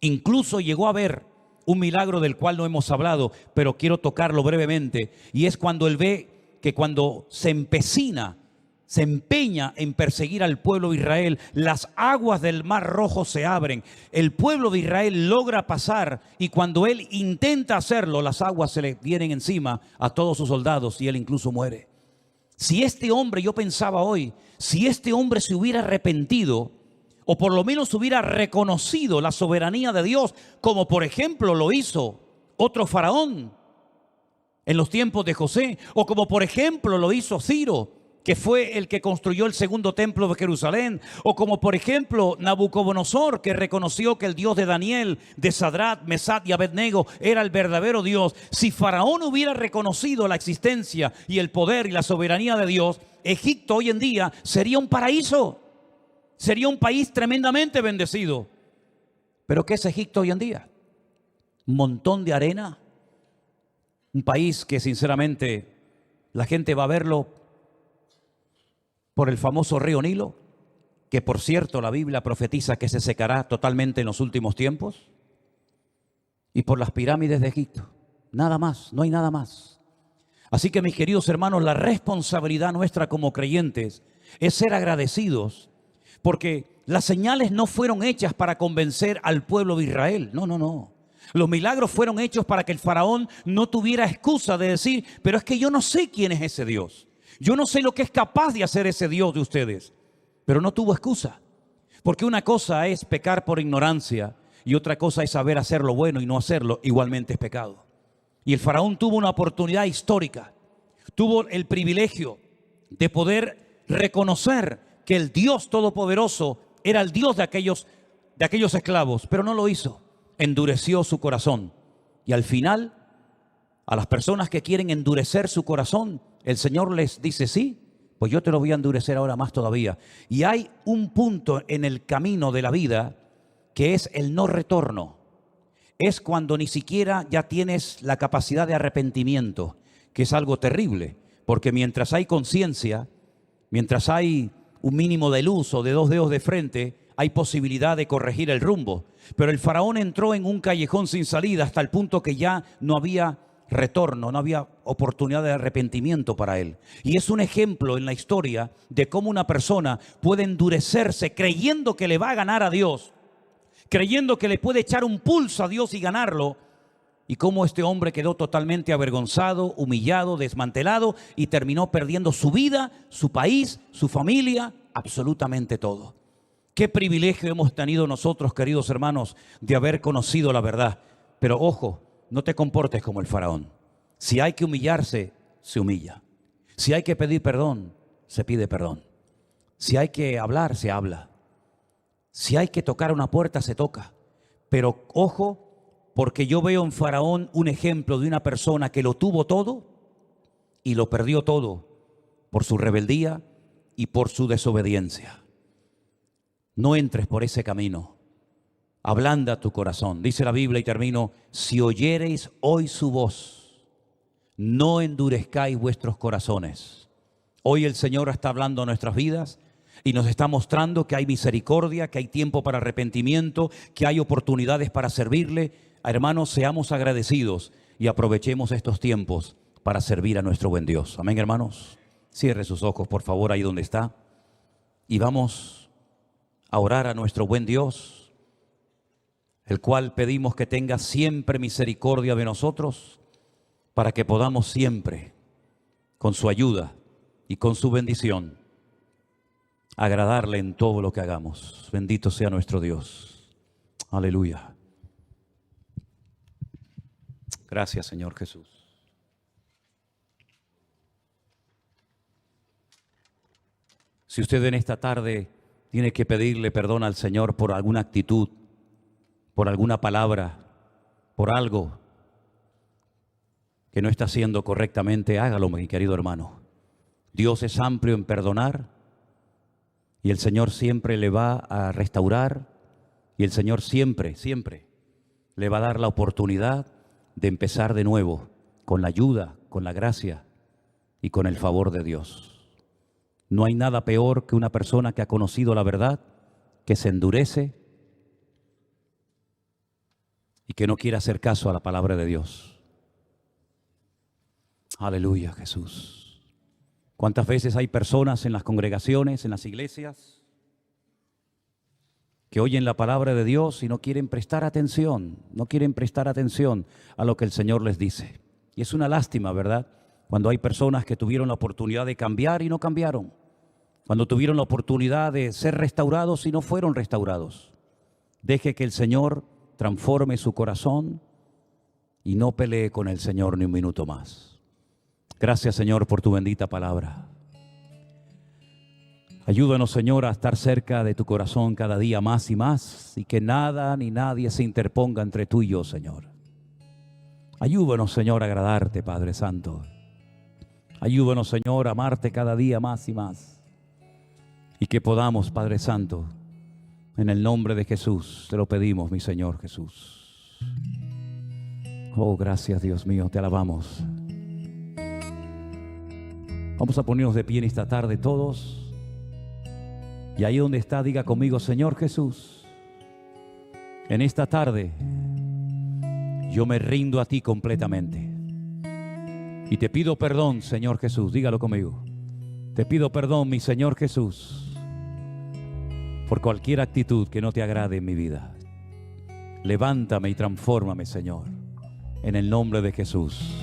Incluso llegó a ver un milagro del cual no hemos hablado, pero quiero tocarlo brevemente, y es cuando él ve que cuando se empeña en perseguir al pueblo de Israel, las aguas del Mar Rojo se abren, el pueblo de Israel logra pasar, y cuando él intenta hacerlo, las aguas se le vienen encima a todos sus soldados y él incluso muere. Si este hombre, yo pensaba hoy, si este hombre se hubiera arrepentido, o por lo menos hubiera reconocido la soberanía de Dios, como por ejemplo lo hizo otro faraón en los tiempos de José, o como por ejemplo lo hizo Ciro, que fue el que construyó el segundo templo de Jerusalén, o como por ejemplo Nabucodonosor, que reconoció que el Dios de Daniel, de Sadrach, Mesach y Abednego era el verdadero Dios. Si Faraón hubiera reconocido la existencia y el poder y la soberanía de Dios, Egipto hoy en día sería un paraíso, sería un país tremendamente bendecido. ¿Pero qué es Egipto hoy en día? Un montón de arena, un país que sinceramente la gente va a verlo por el famoso río Nilo, que por cierto la Biblia profetiza que se secará totalmente en los últimos tiempos, y por las pirámides de Egipto. Nada más, no hay nada más. Así que mis queridos hermanos, la responsabilidad nuestra como creyentes es ser agradecidos, porque las señales no fueron hechas para convencer al pueblo de Israel. No, no, no. Los milagros fueron hechos para que el faraón no tuviera excusa de decir, pero es que yo no sé quién es ese Dios. Yo no sé lo que es capaz de hacer ese Dios de ustedes. pero no tuvo excusa. Porque una cosa es pecar por ignorancia y otra cosa es saber hacer lo bueno y no hacerlo, igualmente es pecado. Y el faraón tuvo una oportunidad histórica, tuvo el privilegio de poder reconocer que el Dios Todopoderoso era el Dios de aquellos esclavos, pero no lo hizo. Endureció su corazón. Y al final, a las personas que quieren endurecer su corazón, el Señor les dice: sí, pues yo te lo voy a endurecer ahora más todavía. Y hay un punto en el camino de la vida que es el no retorno. Es cuando ni siquiera ya tienes la capacidad de arrepentimiento, que es algo terrible, porque mientras hay conciencia, mientras hay un mínimo de luz o de 2 dedos de frente, hay posibilidad de corregir el rumbo. Pero el faraón entró en un callejón sin salida hasta el punto que ya no había retorno, no había oportunidad de arrepentimiento para él. Y es un ejemplo en la historia de cómo una persona puede endurecerse creyendo que le va a ganar a Dios, creyendo que le puede echar un pulso a Dios y ganarlo, y cómo este hombre quedó totalmente avergonzado, humillado, desmantelado y terminó perdiendo su vida, su país, su familia, absolutamente todo. Qué privilegio hemos tenido nosotros, queridos hermanos, de haber conocido la verdad. Pero ojo, no te comportes como el faraón. Si hay que humillarse, se humilla. Si hay que pedir perdón, se pide perdón. Si hay que hablar, se habla. Si hay que tocar una puerta, se toca. Pero ojo, porque yo veo en Faraón un ejemplo de una persona que lo tuvo todo y lo perdió todo por su rebeldía y por su desobediencia. No entres por ese camino. Ablanda tu corazón. Dice la Biblia, y termino: si oyereis hoy su voz, no endurezcáis vuestros corazones. Hoy el Señor está hablando a nuestras vidas y nos está mostrando que hay misericordia, que hay tiempo para arrepentimiento, que hay oportunidades para servirle. Hermanos, seamos agradecidos y aprovechemos estos tiempos para servir a nuestro buen Dios. Amén, hermanos. Cierre sus ojos, por favor, ahí donde está. Y vamos a orar a nuestro buen Dios, el cual pedimos que tenga siempre misericordia de nosotros, para que podamos siempre, con su ayuda y con su bendición, agradarle en todo lo que hagamos. Bendito sea nuestro Dios. Aleluya. Gracias, Señor Jesús. Si usted en esta tarde tiene que pedirle perdón al Señor por alguna actitud, por alguna palabra, por algo que no está haciendo correctamente, hágalo, mi querido hermano. Dios es amplio en perdonar y el Señor siempre le va a restaurar, y el Señor siempre, siempre le va a dar la oportunidad de empezar de nuevo, con la ayuda, con la gracia y con el favor de Dios. No hay nada peor que una persona que ha conocido la verdad, que se endurece y que no quiere hacer caso a la palabra de Dios. Aleluya, Jesús. ¿Cuántas veces hay personas en las congregaciones, en las iglesias, que oyen la palabra de Dios y no quieren prestar atención, no quieren prestar atención a lo que el Señor les dice? Y es una lástima, ¿verdad? Cuando hay personas que tuvieron la oportunidad de cambiar y no cambiaron, cuando tuvieron la oportunidad de ser restaurados y no fueron restaurados. Deje que el Señor transforme su corazón y no pelee con el Señor ni un minuto más. Gracias, Señor, por tu bendita palabra. Ayúdanos, Señor, a estar cerca de tu corazón cada día más y más, y que nada ni nadie se interponga entre tú y yo, Señor. Ayúdanos, Señor, a agradarte, Padre Santo. Ayúdanos, Señor, a amarte cada día más y más. Y que podamos, Padre Santo, en el nombre de Jesús, te lo pedimos, mi Señor Jesús. Oh, gracias, Dios mío, te alabamos. Vamos a ponernos de pie en esta tarde todos. Y ahí donde está, diga conmigo: Señor Jesús, en esta tarde yo me rindo a ti completamente. Y te pido perdón, Señor Jesús, dígalo conmigo. Te pido perdón, mi Señor Jesús, por cualquier actitud que no te agrade en mi vida. Levántame y transfórmame, Señor, en el nombre de Jesús.